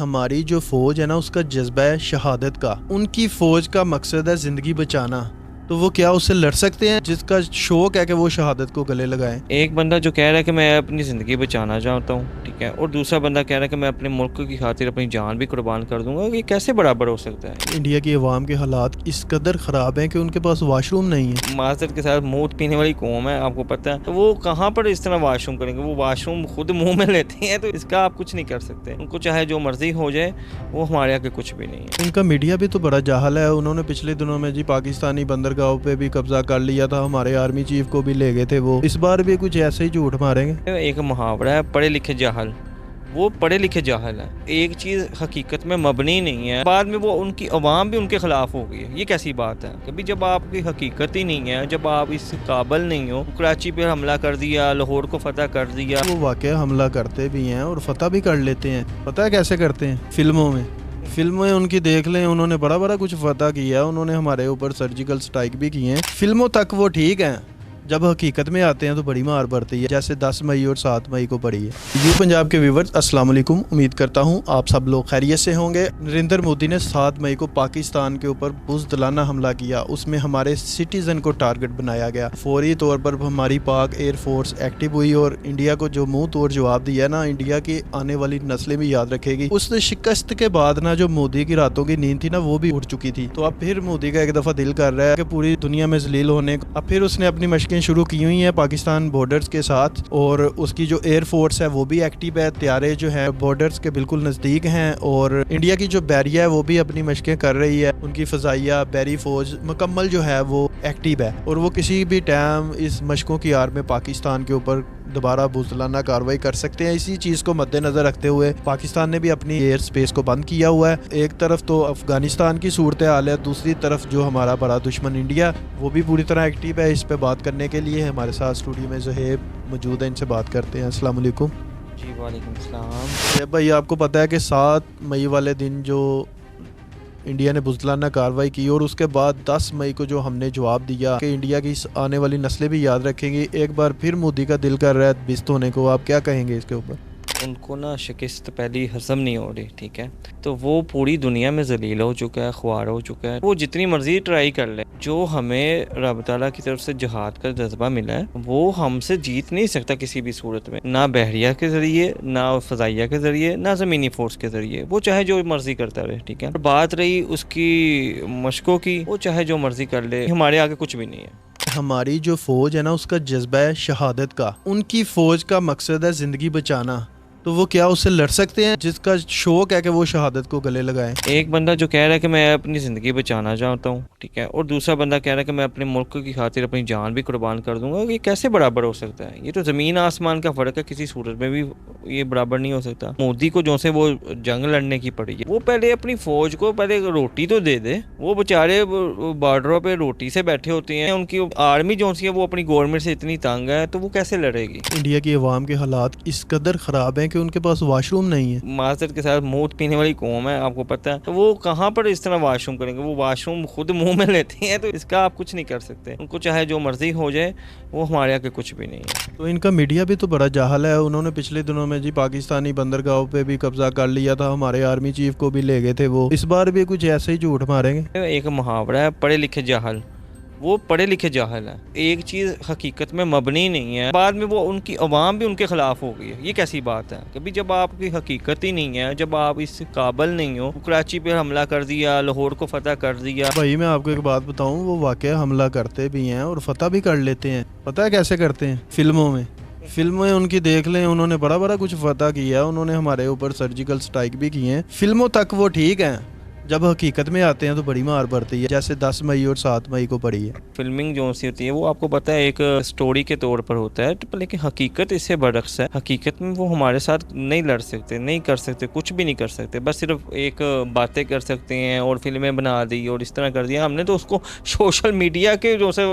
हमारी जो फौज है ना उसका जज्बा है शहादत का। उनकी फौज का मकसद है जिंदगी बचाना, तो वो क्या उससे लड़ सकते हैं जिसका शौक है कि वो शहादत को गले लगाएं? एक बंदा जो कह रहा है कि मैं अपनी ज़िंदगी बचाना चाहता हूँ, ठीक है, और दूसरा बंदा कह रहा है कि मैं अपने मुल्क की खातिर अपनी जान भी कुर्बान कर दूंगा। ये कैसे बराबर हो सकता है? इंडिया की अवाम के हालात इस कदर ख़राब हैं कि उनके पास वाशरूम नहीं है। माजरत के साथ मौत पीने वाली कौम है, आपको पता है, तो वो कहाँ पर इस तरह वाशरूम करेंगे? वो वाशरूम खुद मुंह में लेते हैं, तो इसका आप कुछ नहीं कर सकते। उनको चाहे जो मर्जी हो जाए, वो हमारे आगे कुछ भी नहीं है। इनका मीडिया भी तो बड़ा जाहल है। उन्होंने पिछले दिनों में जी पाकिस्तानी बंदरगाहों पे भी कब्जा कर लिया था, हमारे आर्मी चीफ को भी ले गए थे। वो इस बार भी कुछ ऐसे ही झूठ मारेंगे। एक मुहावरा है, पढ़े लिखे जाहल। वो पढ़े लिखे जाहल है। एक चीज़ हकीकत में मबनी नहीं है, बाद में वो उनकी अवाम भी उनके खिलाफ हो गई है। ये कैसी बात है? कभी जब आपकी हकीकत ही नहीं है, जब आप इस काबिल नहीं हो, कराची पे हमला कर दिया, लाहौर को फतह कर दिया। वो वाकई हमला करते भी हैं और फतह भी कर लेते हैं। पता है कैसे करते हैं? फिल्में उनकी देख लें, उन्होंने बड़ा बड़ा कुछ फतह किया, उन्होंने हमारे ऊपर सर्जिकल स्ट्राइक भी किए हैं। फिल्मों तक वो ठीक हैं, जब हकीकत में आते हैं तो बड़ी मार पड़ती है, जैसे 10 मई और 7 मई को पड़ी है। यू पंजाब के व्यूवर्स अस्सलाम वालेकुम, उम्मीद करता हूँ आप सब लोग खैरियत से होंगे। नरेंद्र मोदी ने 7 मई को पाकिस्तान के ऊपर बुज़दिलाना हमला किया, उसमें हमारे सिटीजन को टारगेट बनाया गया। फौरी तौर पर हमारी पाक एयर फोर्स एक्टिव हुई और इंडिया को जो मुंह तोड़ जवाब दिया ना, इंडिया की आने वाली नस्लें भी याद रखेगी। उस शिकस्त के बाद ना जो मोदी की रातों की नींद थी ना, वो भी उड़ चुकी थी। तो अब फिर मोदी का एक दफ़ा दिल कर रहा है कि पूरी दुनिया में जलील होने। अब फिर उसने अपनी मशकें शुरू की हुई हैं पाकिस्तान बॉर्डर्स के साथ, और उसकी जो एयर फोर्स है वो भी एक्टिव है। त्यारे जो है बॉर्डर्स के बिल्कुल नज़दीक हैं, और इंडिया की जो बैरिया है वो भी अपनी मशकें कर रही है। उनकी फ़ज़ाइया बैरी फौज मुकम्मल जो है वो एक्टिव है, और वो किसी भी टाइम इस मशकों की आड़ में पाकिस्तान के ऊपर दोबारा बुज़दिलाना कार्रवाई कर सकते हैं। इसी चीज़ को मद्देनज़र रखते हुए पाकिस्तान ने भी अपनी एयर स्पेस को बंद किया हुआ है। एक तरफ तो अफ़गानिस्तान की सूरत हाल है, दूसरी तरफ जो हमारा बड़ा दुश्मन इंडिया, वो भी पूरी तरह एक्टिव है। इस पे बात करने के लिए हमारे साथ स्टूडियो में ज़ुहैब मौजूद है, इनसे बात करते हैं। अस्सलाम वालेकुम। जी वालेकुम सलाम। भाई, आपको पता है कि 7 मई वाले दिन जो इंडिया ने बुज़दिलाना कार्रवाई की, और उसके बाद 10 मई को जो हमने जवाब दिया कि इंडिया की आने वाली नस्लें भी याद रखेंगी, एक बार फिर मोदी का दिल कर रहा है बिस्त होने को। आप क्या कहेंगे इसके ऊपर? उनको ना शिकस्त पहली हज़म नहीं हो रही, ठीक है, तो वो पूरी दुनिया में जलील हो चुका है, ख्वार हो चुका है। वो जितनी मर्जी ट्राई कर ले, जो हमें रब ताला की तरफ से जिहाद का जज्बा मिला है वो हमसे जीत नहीं सकता किसी भी सूरत में, ना बहरिया के ज़रिए, ना फ़ज़ाइया के ज़रिए, ना ज़मीनी फोर्स के ज़रिए। वो चाहे जो मर्जी करता रहे, ठीक है। बात रही उसकी मशकों की, वो चाहे जो मर्जी कर ले, हमारे आगे कुछ भी नहीं है। हमारी जो फौज है ना उसका जज्बा है शहादत का। उनकी फौज का मकसद है जिंदगी बचाना, तो वो क्या उससे लड़ सकते हैं जिसका शौक है कि वो शहादत को गले लगाएं? एक बंदा जो कह रहा है कि मैं अपनी ज़िंदगी बचाना चाहता हूँ, ठीक है, और दूसरा बंदा कह रहा है कि मैं अपने मुल्क की खातिर अपनी जान भी कुर्बान कर दूंगा। ये कैसे बराबर हो सकता है? ये तो ज़मीन आसमान का फ़र्क है, किसी सूरत में भी ये बराबर नहीं हो सकता। मोदी को जो से वो जंग लड़ने की पड़ी है, वो पहले अपनी फ़ौज को पहले रोटी तो दे दे। वो बेचारे बॉर्डरों पर रोटी से बैठे होते हैं, उनकी आर्मी जो सी है वो अपनी गवर्नमेंट से इतनी तंग है, तो वो कैसे लड़ेगी? इंडिया की अवाम के हालात इस कदर ख़राब हैं कि उनके पास वाशरूम नहीं है। माजरत के साथ मौत पीने वाली कौम है, आपको पता है, तो वो कहाँ पर इस तरह वाशरूम करेंगे? वो वाशरूम खुद मुंह में लेते हैं, तो इसका आप कुछ नहीं कर सकते। उनको चाहे जो मर्जी हो जाए, वो हमारे आगे कुछ भी नहीं है। तो इनका मीडिया भी तो बड़ा जाहल है। उन्होंने पिछले दिनों में जी पाकिस्तानी बंदरगाहों पे भी कब्जा कर लिया था, हमारे आर्मी चीफ को भी ले गए थे। वो इस बार भी कुछ ऐसे ही झूठ मारेंगे। एक मुहावरा है, पढ़े लिखे जाहल। वो पढ़े लिखे जाहल है। एक चीज़ हकीकत में मबनी नहीं है, बाद में वो उनकी अवाम भी उनके खिलाफ हो गई है। ये कैसी बात है? कभी जब आपकी हकीकत ही नहीं है, जब आप इस काबिल नहीं हो, कराची पे हमला कर दिया, लाहौर को फतह कर दिया। भाई, मैं आपको एक बात बताऊं, वो वाकई हमला करते भी हैं और फतह भी कर लेते हैं। पता है कैसे करते हैं? फिल्में उनकी देख लें, उन्होंने बड़ा बड़ा कुछ फतह किया, उन्होंने हमारे ऊपर सर्जिकल स्ट्राइक भी किए हैं। फिल्मों तक वो ठीक हैं, जब हकीकत में आते हैं तो बड़ी मार पड़ती है, जैसे 10 मई और 7 मई को पड़ी है। फिल्मिंग जो सी होती है वो आपको पता है एक स्टोरी के तौर पर होता है, तो लेकिन हकीकत इससे बरअक्स है। हकीकत में वो हमारे साथ नहीं लड़ सकते, नहीं कर सकते, कुछ भी नहीं कर सकते। बस सिर्फ एक बातें कर सकते हैं और फिल्में बना दी और इस तरह कर दिया। हमने तो उसको सोशल मीडिया के जो से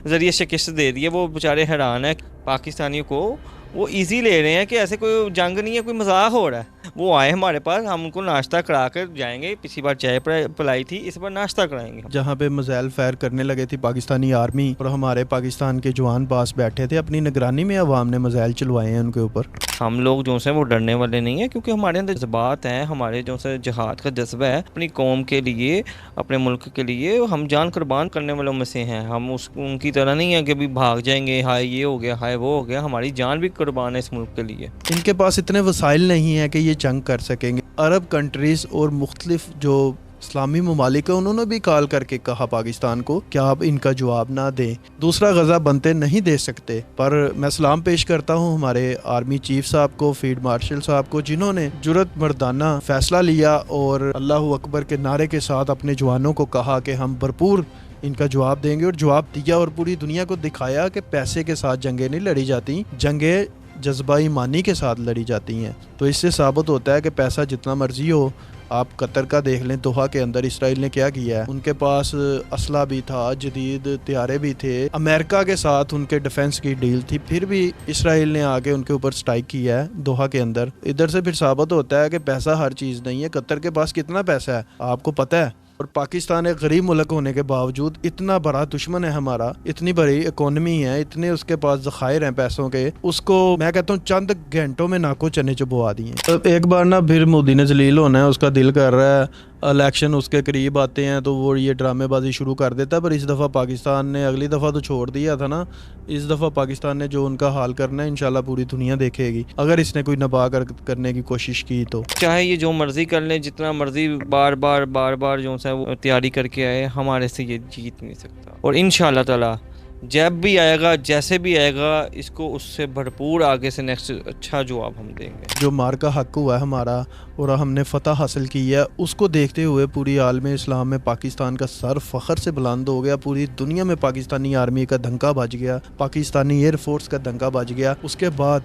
ज़रिए शिकस्त दे दी है। वो बेचारे हैरान है पाकिस्तानियों को وہ ایزی لے رہے ہیں کہ ایسے کوئی جنگ نہیں ہے، کوئی مذاق ہو رہا ہے. وہ آئے ہمارے پاس، ہم ان کو ناشتہ کرا کر جائیں گے. پچھلی بار چائے پلائی تھی، اس بار ناشتہ کرائیں گے. جہاں پہ میزائل فائر کرنے لگے تھی پاکستانی آرمی اور ہمارے پاکستان کے جوان پاس بیٹھے تھے، اپنی نگرانی میں عوام نے میزائل چلوائے ہیں ان کے اوپر. ہم لوگ جو ہیں وہ ڈرنے والے نہیں ہیں، کیونکہ ہمارے اندر جذبات ہیں، ہمارے جو ہے جہاد کا جذبہ ہے. اپنی قوم کے لیے، اپنے ملک کے لیے ہم جان قربان کرنے والوں میں سے ہیں. ہم ان کی طرح نہیں ہیں کہ ابھی بھاگ جائیں گے، ہائے یہ ہو گیا، ہائے وہ ہو گیا. ہماری جان بھی قربان ہے اس ملک کے لیے. ان کے پاس اتنے وسائل نہیں ہیں کہ یہ جنگ کر سکیں گے. عرب کنٹریز اور مختلف جو اسلامی ممالک ہیں انہوں نے بھی کال کر کے کہا پاکستان کو کہ آپ ان کا جواب نہ دیں. دوسرا غزہ بنتے نہیں دے سکتے. پر میں سلام پیش کرتا ہوں ہمارے آرمی چیف صاحب کو، فیلڈ مارشل صاحب کو، جنہوں نے جرأت مردانہ فیصلہ لیا اور اللہ اکبر کے نعرے کے ساتھ اپنے جوانوں کو کہا کہ ہم بھرپور ان کا جواب دیں گے، اور جواب دیا اور پوری دنیا کو دکھایا کہ پیسے کے ساتھ جنگیں نہیں لڑی جاتی، جنگیں جذبہ ایمانی کے ساتھ لڑی جاتی ہیں. تو اس سے ثابت ہوتا ہے کہ پیسہ جتنا مرضی ہو. آپ قطر کا دیکھ لیں، دوحہ کے اندر اسرائیل نے کیا کیا ہے. ان کے پاس اسلحہ بھی تھا، جدید طیارے بھی تھے، امریکہ کے ساتھ ان کے ڈیفنس کی ڈیل تھی، پھر بھی اسرائیل نے آگے ان کے اوپر سٹرائک کیا ہے دوحہ کے اندر. ادھر سے پھر ثابت ہوتا ہے کہ پیسہ ہر چیز نہیں ہے. قطر کے پاس کتنا پیسہ ہے آپ کو پتہ ہے؟ اور پاکستان ایک غریب ملک ہونے کے باوجود اتنا بڑا دشمن ہے ہمارا، اتنی بڑی اکانومی ہے، اتنے اس کے پاس ذخائر ہیں پیسوں کے، اس کو میں کہتا ہوں چند گھنٹوں میں ناکو چنے چبوا دیے. تو ایک بار نا پھر مودی نے ذلیل ہونا ہے، اس کا دل کر رہا ہے. الیکشن اس کے قریب آتے ہیں تو وہ یہ ڈرامے بازی شروع کر دیتا ہے. پر اس دفعہ پاکستان نے، اگلی دفعہ تو چھوڑ دیا تھا نا، اس دفعہ پاکستان نے جو ان کا حال کرنا ہے انشاءاللہ پوری دنیا دیکھے گی اگر اس نے کوئی نباہ کرنے کی کوشش کی تو. چاہے یہ جو مرضی کر لیں، جتنا مرضی بار بار جو ہے وہ تیاری کر کے آئے، ہمارے سے یہ جیت نہیں سکتا. اور انشاءاللہ تعالی جب بھی آئے گا، جیسے بھی آئے گا، اس کو اس سے بھرپور آگے سے نیکسٹ اچھا جواب ہم دیں گے. جو مار کا حق ہوا ہے ہمارا اور ہم نے فتح حاصل کی ہے، اس کو دیکھتے ہوئے پوری عالم اسلام میں پاکستان کا سر فخر سے بلند ہو گیا. پوری دنیا میں پاکستانی آرمی کا ڈنکا بج گیا، پاکستانی ایئر فورس کا ڈنکا بج گیا. اس کے بعد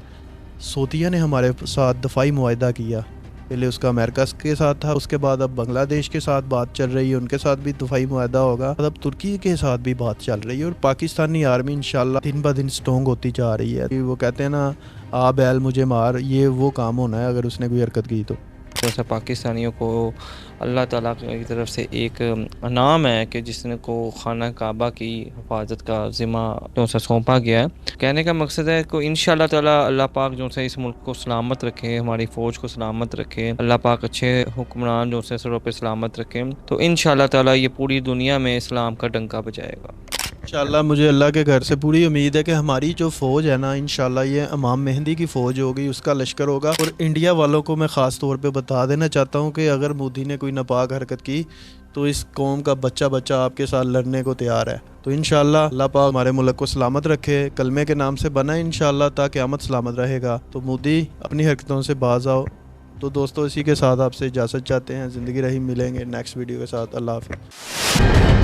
سعودیہ نے ہمارے ساتھ دفاعی معاہدہ کیا. پہلے اس کا امریکہ کے ساتھ تھا، اس کے بعد اب بنگلہ دیش کے ساتھ بات چل رہی ہے، ان کے ساتھ بھی دفاعی معاہدہ ہوگا. اب ترکی کے ساتھ بھی بات چل رہی ہے. اور پاکستانی آرمی انشاءاللہ دن بہ دن سٹرونگ ہوتی جا رہی ہے. وہ کہتے ہیں نا آ بیل مجھے مار، یہ وہ کام ہونا ہے اگر اس نے کوئی حرکت کی تو. جیسا پاکستانیوں کو اللہ تعالیٰ کی طرف سے ایک انعام ہے کہ جس نے کو خانہ کعبہ کی حفاظت کا ذمہ جو سے سونپا گیا ہے. کہنے کا مقصد ہے کہ انشاءاللہ تعالیٰ اللہ پاک جو سے اس ملک کو سلامت رکھے، ہماری فوج کو سلامت رکھے، اللہ پاک اچھے حکمران جو سے سروں پہ سلامت رکھے، تو انشاءاللہ تعالیٰ یہ پوری دنیا میں اسلام کا ڈنکا بجائے گا. انشاءاللہ مجھے اللہ کے گھر سے پوری امید ہے کہ ہماری جو فوج ہے نا انشاءاللہ یہ امام مہندی کی فوج ہوگی، اس کا لشکر ہوگا. اور انڈیا والوں کو میں خاص طور پہ بتا دینا چاہتا ہوں کہ اگر مودی نے کوئی ناپاک حرکت کی تو اس قوم کا بچہ آپ کے ساتھ لڑنے کو تیار ہے. تو انشاءاللہ اللہ پاک ہمارے ملک کو سلامت رکھے، کلمے کے نام سے بنا انشاءاللہ تا قیامت سلامت رہے گا. تو مودی اپنی حرکتوں سے باز آؤ. تو دوستو اسی کے ساتھ آپ سے اجازت چاہتے ہیں. زندگی رہی، ملیں گے نیکسٹ ویڈیو کے ساتھ. اللہ حافظ.